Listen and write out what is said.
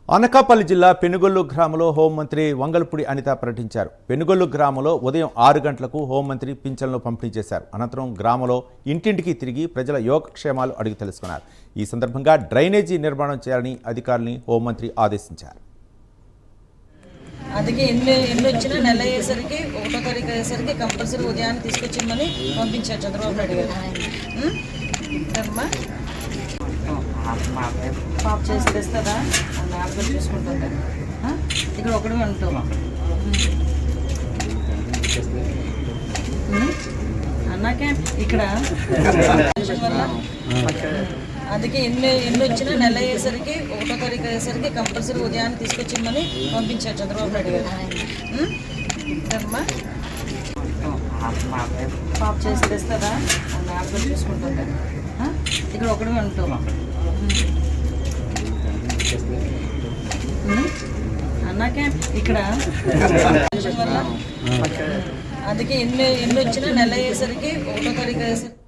అనకాపల్లి జిల్లా పెనుగొల్లు గ్రామంలో హోంమంత్రి వంగల్పూడి అనిత పర్యటించారు. పెనుగొల్లు గ్రామంలో ఉదయం 6 గంటలకు హోంమంత్రి పింఛన్లు పంపిణీ చేశారు. అనంతరం గ్రామంలో ఇంటింటికి తిరిగి ప్రజల యోగక్షేమాలు అడిగి తెలుసుకున్నారు. ఈ సందర్భంగా డ్రైనేజీ నిర్మాణం చేయాలని అధికారులను హోంమంత్రి ఆదేశించారు. అందుకే ఎన్ని వచ్చినా నెల అయ్యేసరికి 1వ తారీఖు అయ్యేసరికి కంపల్సరీ ఉదయాన్ని తీసుకొచ్చిమ్మని పంపించారు చంద్రబాబు నాయుడు గారు. అమ్మా పాప చేసి తెస్తారా నాలుగు చూసుకుంటుందా? ఇక్కడ ఒకటి ఉంటాం అన్నాకే ఇక్కడ వల్ల అందుకే ఎన్ని వచ్చినా నెల అయ్యేసరికి 1వ తారీఖు అయ్యేసరికి కంపల్సరీ ఉదయాన్ని తీసుకొచ్చిమ్మని పంపించారు చంద్రబాబు నాయుడు గారు. అమ్మా పాప చేసి తెస్తారా నాలుగు చూసుకుంటుందా? ఇక్కడ ఒకటి ఉంటాం అన్నాకే ఇక్కడ వల్ల అందుకే ఎన్ని వచ్చినా నెల అయ్యేసరికి 1వ తారీఖు అయ్యేసరికి